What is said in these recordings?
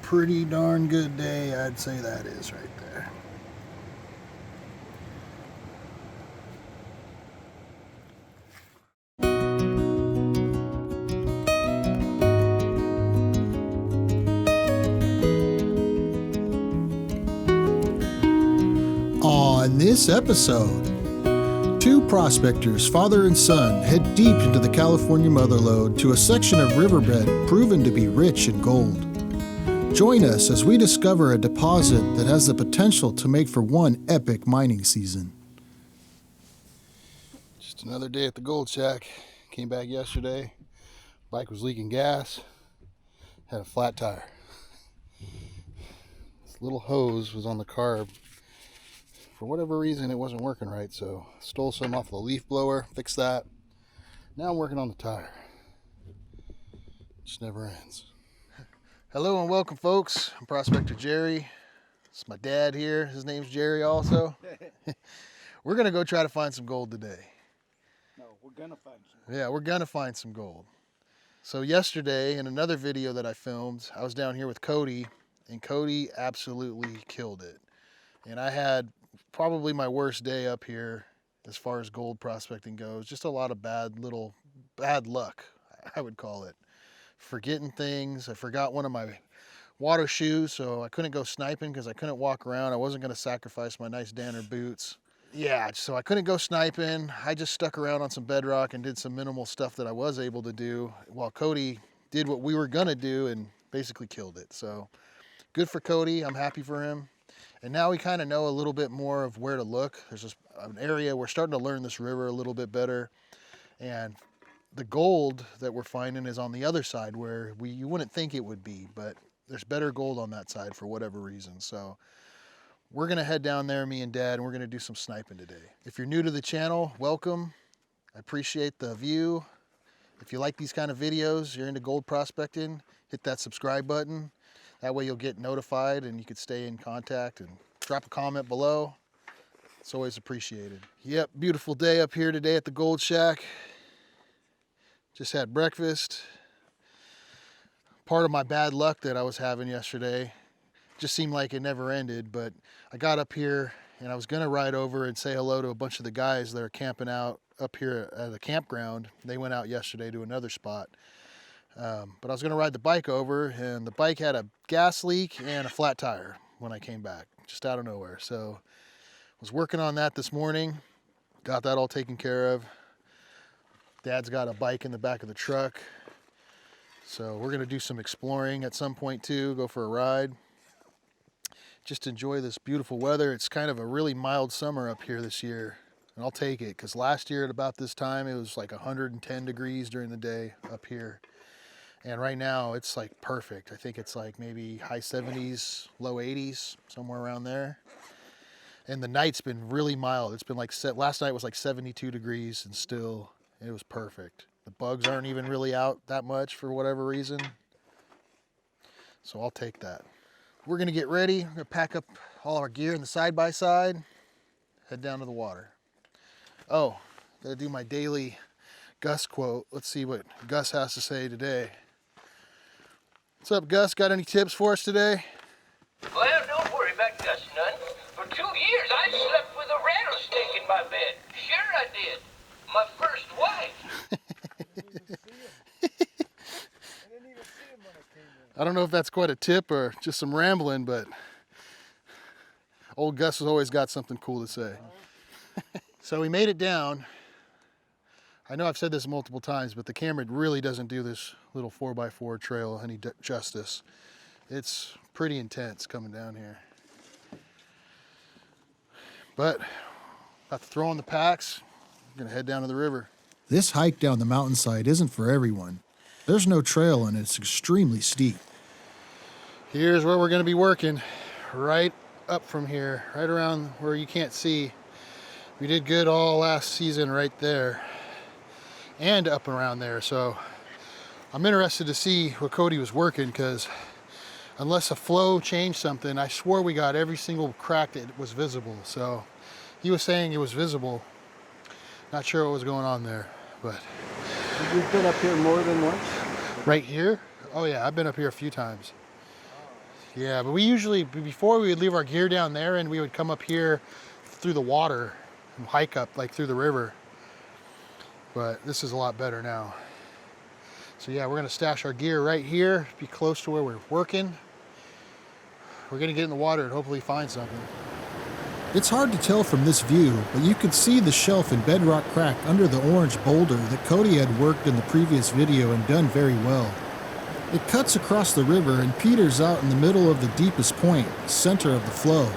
pretty darn good day, I'd say that is right there. On this episode, two prospectors, father and son, head deep into the California mother lode to a section of riverbed proven to be rich in gold. Join us as we discover a deposit that has the potential to make for one epic mining season. Just another day at the gold shack. Came back yesterday. Bike was leaking gas. Had a flat tire. This little hose was on the carb. For whatever reason, it wasn't working right, so stole some off the leaf blower, fixed that. Now I'm working on the tire. Just never ends. Hello and welcome, folks. I'm Prospector Jerry. It's my dad here. His name's Jerry also. We're going to go try to find some gold today. No, we're going to find some gold. Yeah, we're going to find some gold. So yesterday, in another video that I filmed, I was down here with Cody, and Cody absolutely killed it. And I had probably my worst day up here as far as gold prospecting goes. Just a lot of bad luck, I would call it. Forgetting things. I forgot one of my water shoes, so I couldn't go sniping because I couldn't walk around. I wasn't going to sacrifice my nice Danner boots. Yeah, so I couldn't go sniping. I just stuck around on some bedrock and did some minimal stuff that I was able to do while Cody did what we were going to do and basically killed it. So good for Cody. I'm happy for him. And now we kind of know a little bit more of where to look. There's just an area, we're starting to learn this river a little bit better. And the gold that we're finding is on the other side where you wouldn't think it would be, but there's better gold on that side for whatever reason. So we're gonna head down there, me and Dad, and we're gonna do some sniping today. If you're new to the channel, welcome. I appreciate the view. If you like these kind of videos, you're into gold prospecting, hit that subscribe button. That way you'll get notified and you can stay in contact and drop a comment below. It's always appreciated. Yep, beautiful day up here today at the gold shack. Just had breakfast. Part of my bad luck that I was having yesterday just seemed like it never ended, but I got up here and I was gonna ride over and say hello to a bunch of the guys that are camping out up here at the campground. They went out yesterday to another spot. But I was gonna ride the bike over and the bike had a gas leak and a flat tire when I came back, just out of nowhere. So I was working on that this morning, got that all taken care of. Dad's got a bike in the back of the truck. So we're gonna do some exploring at some point too, go for a ride. Just enjoy this beautiful weather. It's kind of a really mild summer up here this year. And I'll take it, because last year at about this time, it was like 110 degrees during the day up here. And right now it's like perfect. I think it's like maybe high 70s, low 80s, somewhere around there. And the night's been really mild. It's been like, last night was like 72 degrees and still, it was perfect. The bugs aren't even really out that much for whatever reason. So I'll take that. We're gonna get ready. We're gonna pack up all our gear in the side-by-side, head down to the water. Oh, gotta do my daily Gus quote. Let's see what Gus has to say today. What's up, Gus? Got any tips for us today? Well, don't worry about Gus none. For 2 years, I slept with a rattlesnake in my bed. Sure I did. My first wife. I don't know if that's quite a tip or just some rambling, but old Gus has always got something cool to say. So we made it down. I know I've said this multiple times, but the camera really doesn't do this little 4x4 trail any justice. It's pretty intense coming down here. But about to throw on the packs. We're gonna head down to the river. This hike down the mountainside isn't for everyone. There's no trail and it's extremely steep. Here's where we're gonna be working. Right up from here, right around where you can't see. We did good all last season right there. And up around there, so I'm interested to see what Cody was working, because unless a flow changed something, I swore we got every single crack that was visible. So he was saying it was visible. Not sure what was going on there, but. You've been up here more than once? Right here? Oh yeah, I've been up here a few times. Yeah, but we usually, before we would leave our gear down there and we would come up here through the water and hike up like through the river. But this is a lot better now. So yeah, we're gonna stash our gear right here, be close to where we're working. We're gonna get in the water and hopefully find something. It's hard to tell from this view, but you could see the shelf and bedrock crack under the orange boulder that Cody had worked in the previous video and done very well. It cuts across the river and peters out in the middle of the deepest point, center of the flow.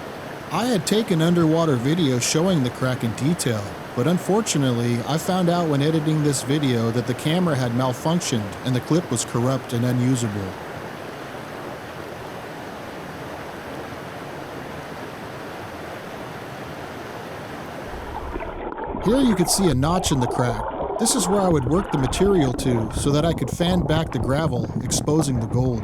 I had taken underwater video showing the crack in detail, but unfortunately, I found out when editing this video that the camera had malfunctioned and the clip was corrupt and unusable. Here you could see a notch in the crack. This is where I would work the material to so that I could fan back the gravel, exposing the gold.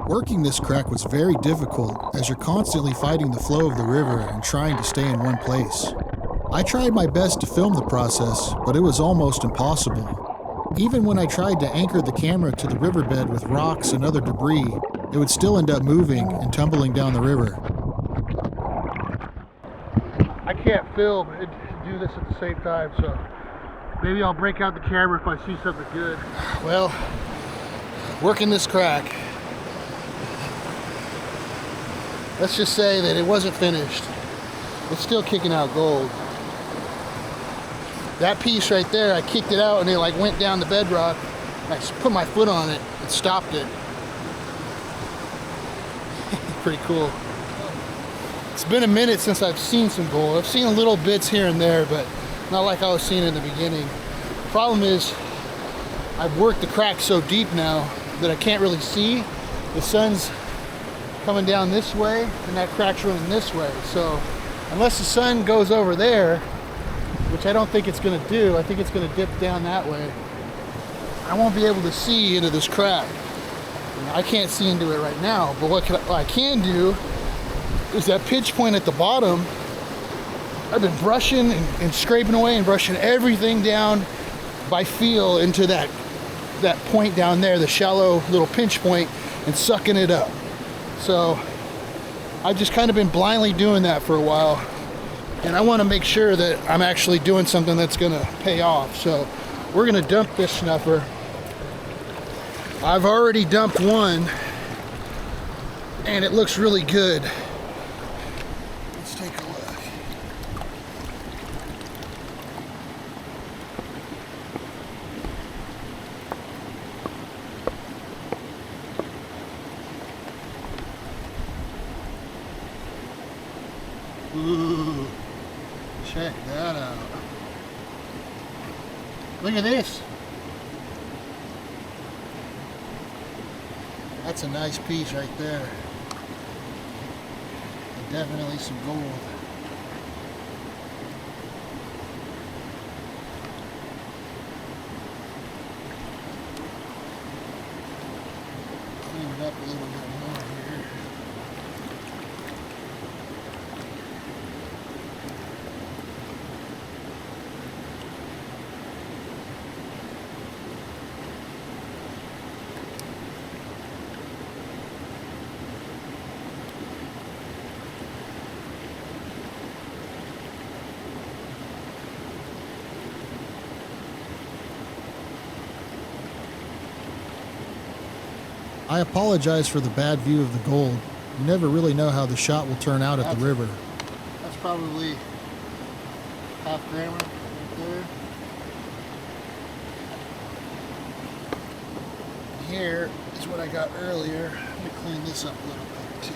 Working this crack was very difficult as you're constantly fighting the flow of the river and trying to stay in one place. I tried my best to film the process, but it was almost impossible. Even when I tried to anchor the camera to the riverbed with rocks and other debris, it would still end up moving and tumbling down the river. I can't film and do this at the same time, so maybe I'll break out the camera if I see something good. Well, working this crack, let's just say that it wasn't finished. It's still kicking out gold. That piece right there, I kicked it out and it like went down the bedrock. I just put my foot on it and stopped it. Pretty cool. It's been a minute since I've seen some gold. I've seen little bits here and there, but not like I was seeing in the beginning. Problem is, I've worked the crack so deep now that I can't really see. The sun's coming down this way and that crack's running this way. So unless the sun goes over there, which I don't think it's gonna do, I think it's gonna dip down that way, I won't be able to see into this crack. I can't see into it right now, but what I can do is that pinch point at the bottom. I've been brushing and scraping away and brushing everything down by feel into that point down there, the shallow little pinch point, and sucking it up. So I've just kind of been blindly doing that for a while, and I want to make sure that I'm actually doing something that's going to pay off. So we're going to dump this snuffer. I've already dumped one, and it looks really good. Let's take a look. Ooh, check that out. Look at this. That's a nice piece right there. And definitely some gold. Clean it up a little bit more here. I apologize for the bad view of the gold. You never really know how the shot will turn out at the river. That's probably half grammer right there. Here is what I got earlier. Let me clean this up a little bit too.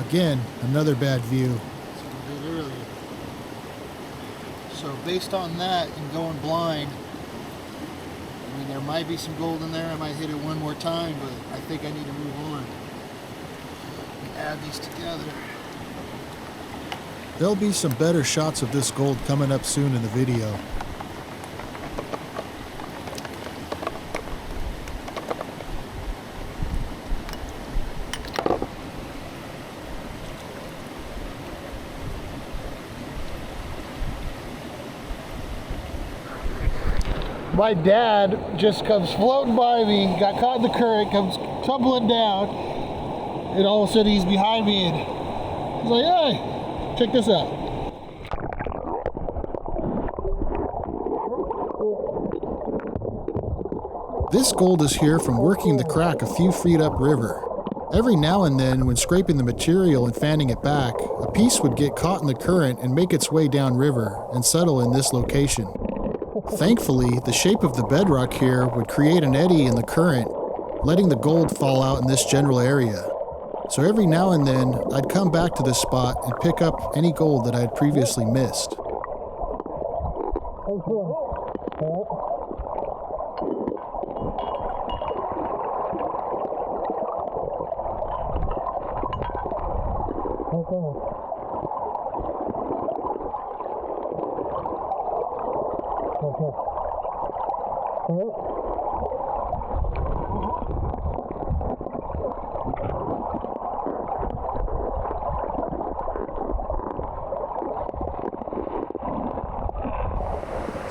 Again, another bad view. That's what we did earlier. based on that and going blind, I mean, there might be some gold in there. I might hit it one more time, but I think I need to move on and add these together. There'll be some better shots of this gold coming up soon in the video. My dad just comes floating by me, got caught in the current, comes tumbling down, and all of a sudden he's behind me and he's like, hey, check this out. This gold is here from working the crack a few feet upriver. Every now and then, when scraping the material and fanning it back, a piece would get caught in the current and make its way downriver and settle in this location. Thankfully, the shape of the bedrock here would create an eddy in the current, letting the gold fall out in this general area. So every now and then, I'd come back to this spot and pick up any gold that I had previously missed.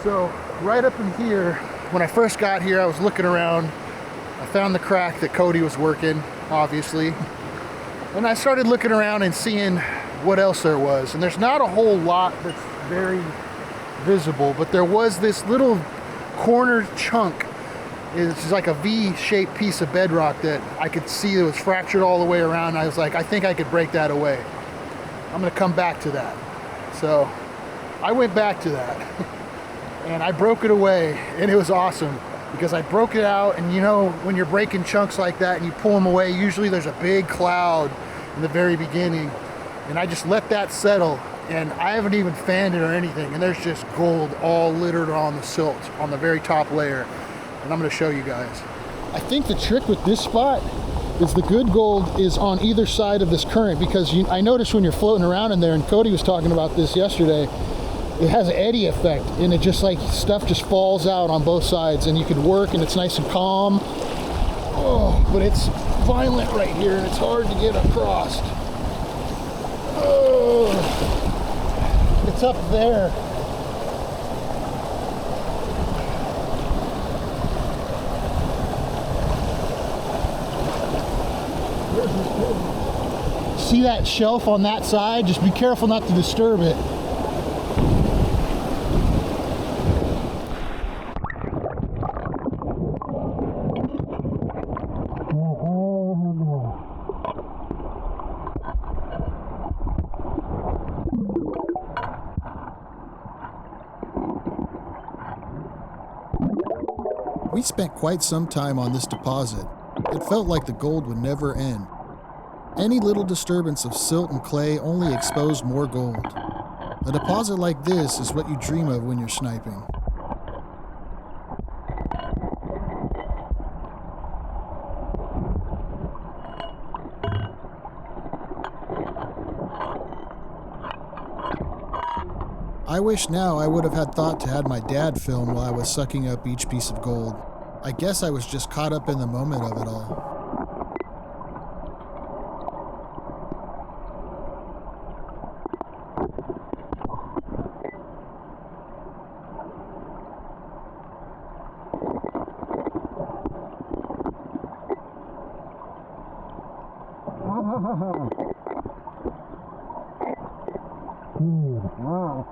So right up in here, when I first got here, I was looking around. I found the crack that Cody was working, obviously. And I started looking around and seeing what else there was. And there's not a whole lot that's very visible, but there was this little corner chunk. It's like a V-shaped piece of bedrock that I could see that was fractured all the way around. I was like, I think I could break that away. I'm gonna come back to that. So I went back to that and I broke it away, and it was awesome because I broke it out. And you know, when you're breaking chunks like that and you pull them away, usually there's a big cloud in the very beginning, and I just let that settle, and I haven't even fanned it or anything, and there's just gold all littered on the silt on the very top layer, and I'm going to show you guys. I think the trick with this spot is the good gold is on either side of this current, because I noticed when you're floating around in there, and Cody was talking about this yesterday, it has an eddy effect, and it just like stuff just falls out on both sides, and you can work and it's nice and calm. Oh, but it's violent right here and it's hard to get across. Oh, it's up there. See that shelf on that side? Just be careful not to disturb it. We spent quite some time on this deposit. It felt like the gold would never end. Any little disturbance of silt and clay only exposed more gold. A deposit like this is what you dream of when you're sniping. I wish now I would have had thought to have my dad film while I was sucking up each piece of gold. I guess I was just caught up in the moment of it all. Wow.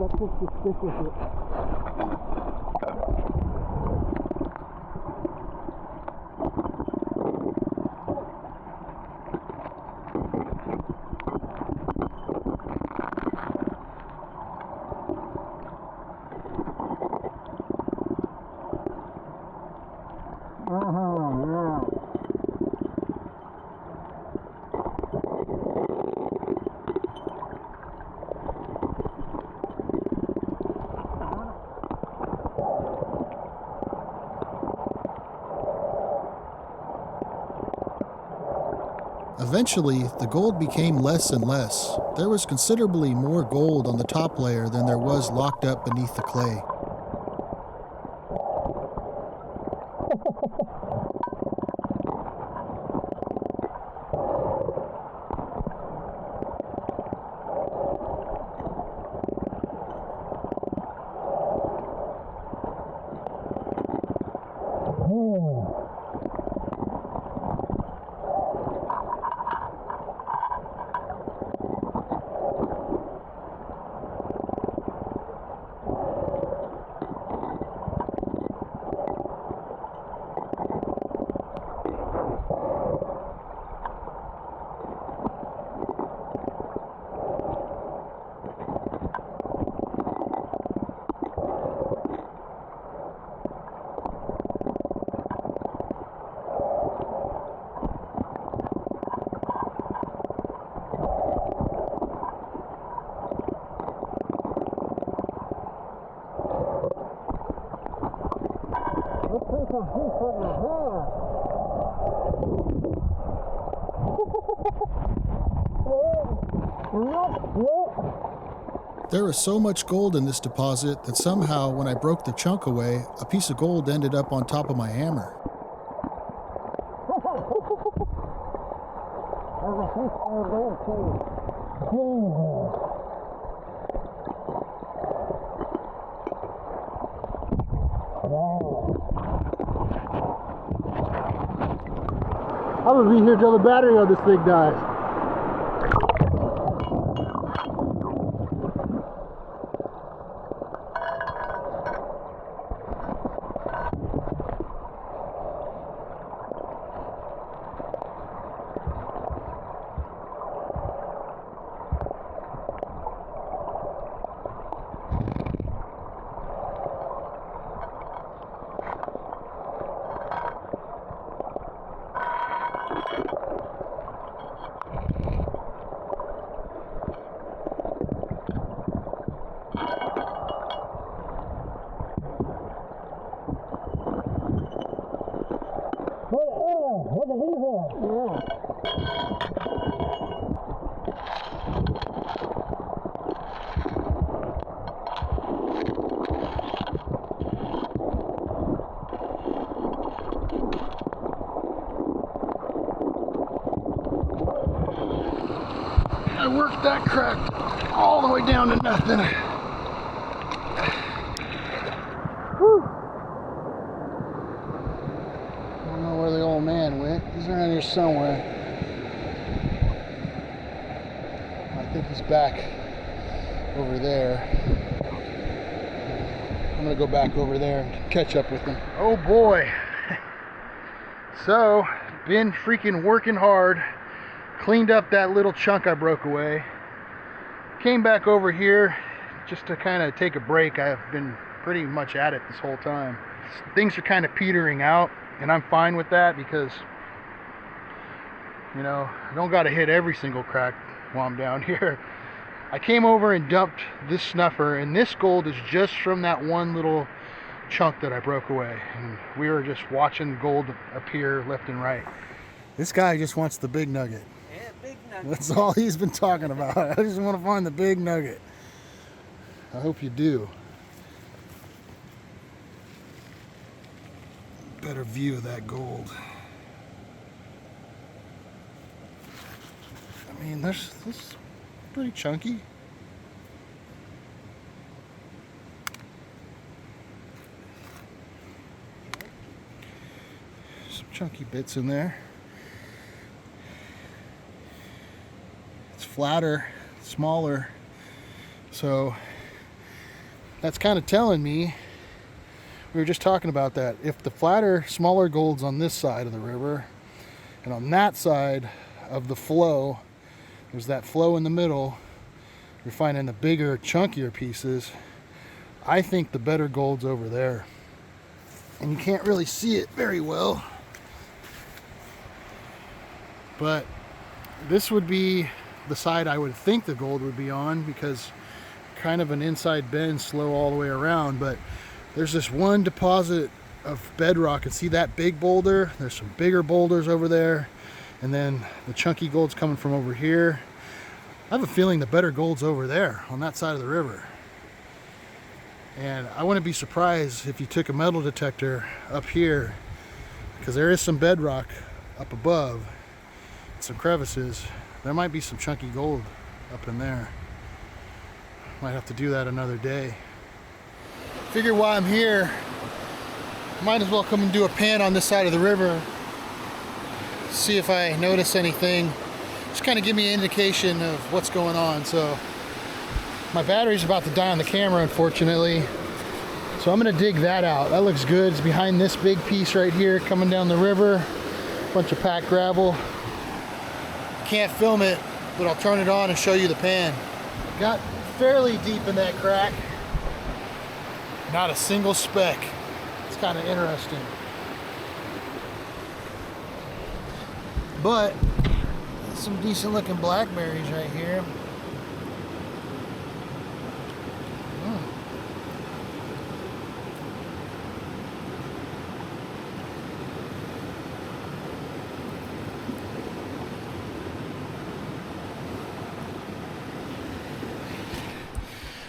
That's just to stick with it. Eventually, the gold became less and less. There was considerably more gold on the top layer than there was locked up beneath the clay. There was so much gold in this deposit that somehow, when I broke the chunk away, a piece of gold ended up on top of my hammer. I'm gonna be here till the battery on this thing dies. I worked that crack all the way down to nothing. Whew. I don't know where the old man went. He's around here somewhere. I think he's back over there. I'm gonna go back over there and catch up with him. Oh boy. So, been freaking working hard. Cleaned up that little chunk I broke away. Came back over here just to kind of take a break. I've been pretty much at it this whole time. Things are kind of petering out, and I'm fine with that because, you know, I don't got to hit every single crack while I'm down here. I came over and dumped this snuffer, and this gold is just from that one little chunk that I broke away. And we were just watching gold appear left and right. This guy just wants the big nugget. That's all he's been talking about. I just want to find the big nugget. I hope you do. Better view of that gold. I mean, this is pretty chunky. Some chunky bits in there. Flatter, smaller, so that's kind of telling me, we were just talking about that, if the flatter, smaller gold's on this side of the river and on that side of the flow, there's that flow in the middle, you're finding the bigger, chunkier pieces. I think the better gold's over there. and you can't really see it very well. But this would be the side I would think the gold would be on, because kind of an inside bend, slow all the way around. But there's this one deposit of bedrock, and see that big boulder? There's some bigger boulders over there, and then the chunky gold's coming from over here. I have a feeling the better gold's over there on that side of the river. And I wouldn't be surprised if you took a metal detector up here, because there is some bedrock up above, some crevices. There might be some chunky gold up in there. Might have to do that another day. Figure while I'm here, might as well come and do a pan on this side of the river, see if I notice anything. Just kind of give me an indication of what's going on. So my battery's about to die on the camera, unfortunately. So I'm gonna dig that out. That looks good. It's behind this big piece right here coming down the river. Bunch of packed gravel. Can't film it, but I'll turn it on and show you the pan. Got fairly deep in that crack. Not a single speck. It's kind of interesting. But some decent looking blackberries right here.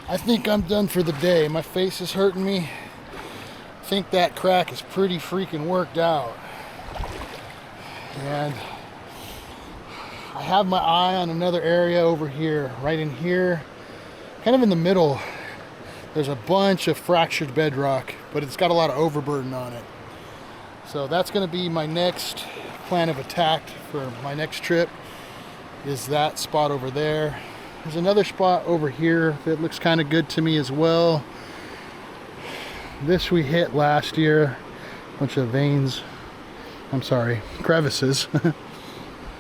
I think I'm done for the day. My face is hurting me. I think that crack is pretty freaking worked out. And I have my eye on another area over here, right in here, kind of in the middle. There's a bunch of fractured bedrock, but it's got a lot of overburden on it. So that's gonna be my next plan of attack for my next trip, is that spot over there. There's another spot over here that looks kind of good to me as well. This we hit last year. Bunch of veins. I'm sorry, crevices.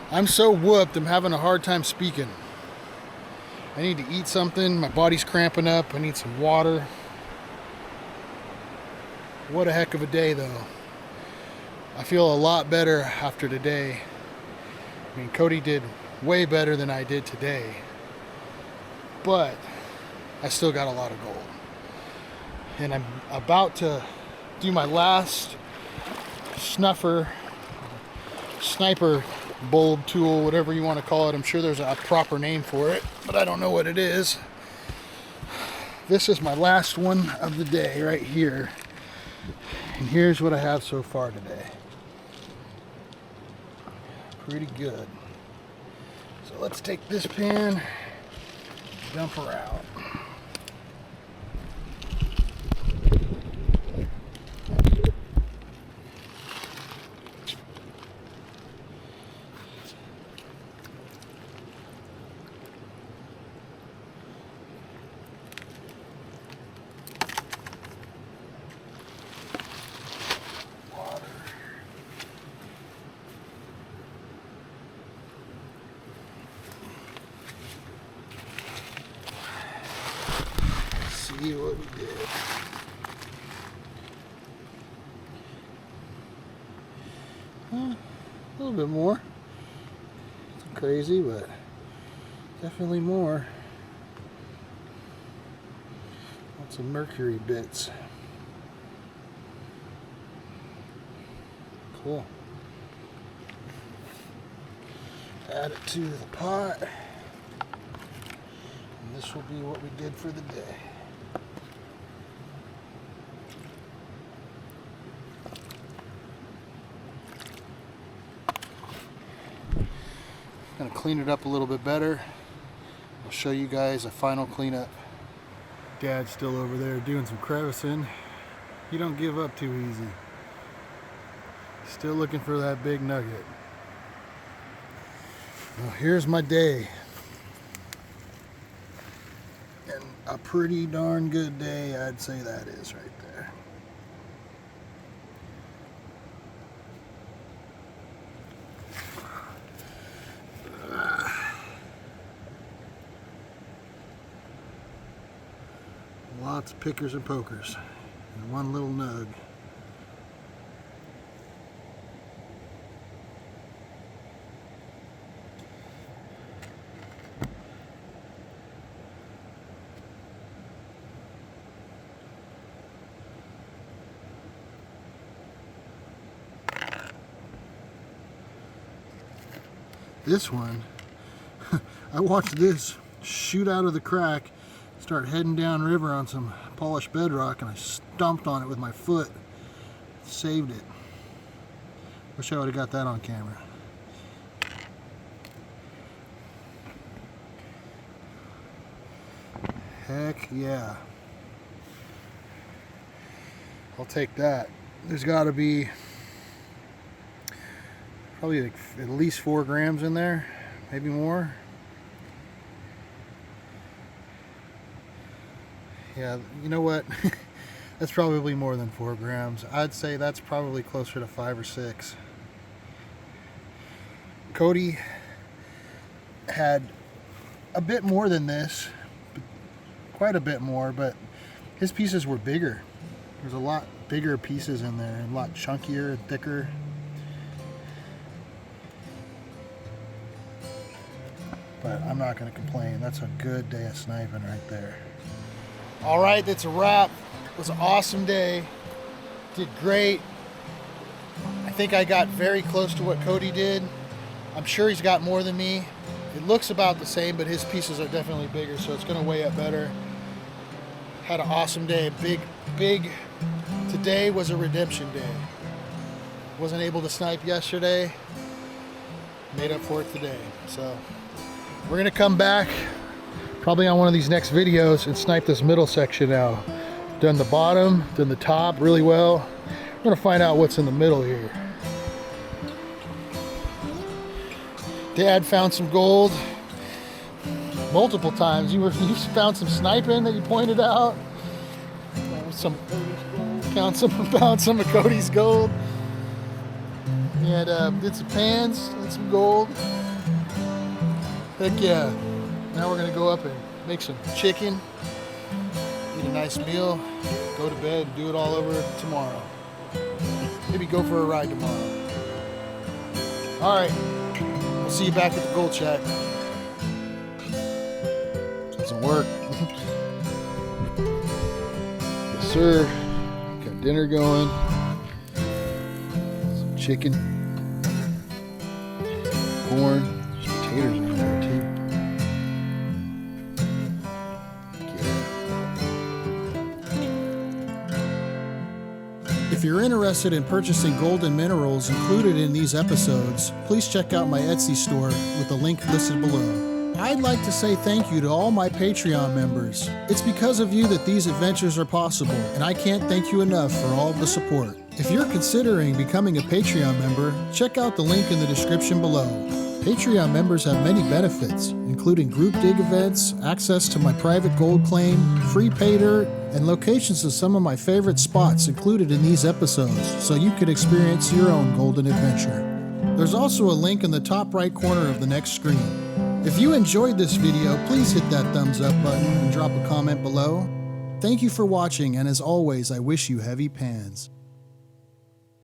I'm so whooped, I'm having a hard time speaking. I need to eat something. My body's cramping up. I need some water. What a heck of a day, though. I feel a lot better after today. I mean, Cody did way better than I did today. But I still got a lot of gold. And I'm about to do my last sniper bulb tool, whatever you want to call it. I'm sure there's a proper name for it, but I don't know what it is. This is my last one of the day right here. And here's what I have so far today. Pretty good. So let's take this pan, dump her out. See what we did. A little bit more. It's crazy, but definitely more. Lots of mercury bits. Cool. Add it to the pot. And this will be what we did for the day. Gonna clean it up a little bit better. I'll show you guys a final cleanup. Dad's still over there doing some crevicing. You don't give up too easy. Still looking for that big nugget. Well, here's my day. And a pretty darn good day, I'd say that is right there. Lots of pickers and pokers, and one little nug. This one, I watched this shoot out of the crack, start heading down river on some polished bedrock, and I stomped on it with my foot. Saved it. Wish I would have got that on camera. Heck yeah. I'll take that. There's got to be probably like at least 4 grams in there, maybe more. Yeah, you know what? That's probably more than 4 grams. I'd say that's probably closer to 5 or 6. Cody had a bit more than this, quite a bit more, but his pieces were bigger. There's a lot bigger pieces in there, and a lot chunkier and thicker. But I'm not going to complain. That's a good day of sniping right there. All right, that's a wrap. It was an awesome day. Did great. I think I got very close to what Cody did. I'm sure he's got more than me. It looks about the same, but his pieces are definitely bigger, so it's going to weigh up better. Had an awesome day. Big. Today was a redemption day. Wasn't able to snipe yesterday. Made up for it today. So we're going to come back probably on one of these next videos and snipe this middle section now. Done the bottom, done the top really well. We're going to find out what's in the middle here. Dad found some gold multiple times. You found some sniping that you pointed out. Found some of Cody's gold. And did some pans, did some gold. Heck yeah. Now we're gonna go up and make some chicken, eat a nice meal, go to bed, do it all over tomorrow. Maybe go for a ride tomorrow. All right. See you back at the gold shack. Doesn't work. Yes, sir. Got dinner going. Some chicken. Corn. Some potatoes in there too. If you're interested in purchasing gold and minerals included in these episodes, please check out my Etsy store with the link listed below. I'd like to say thank you to all my Patreon members. It's because of you that these adventures are possible, and I can't thank you enough for all of the support. If you're considering becoming a Patreon member, check out the link in the description below. Patreon members have many benefits, including group dig events, access to my private gold claim, free Paydirt, and locations of some of my favorite spots included in these episodes, so you could experience your own golden adventure. There's also a link in the top right corner of the next screen. If you enjoyed this video, please hit that thumbs up button and drop a comment below. Thank you for watching, and as always, I wish you heavy pans.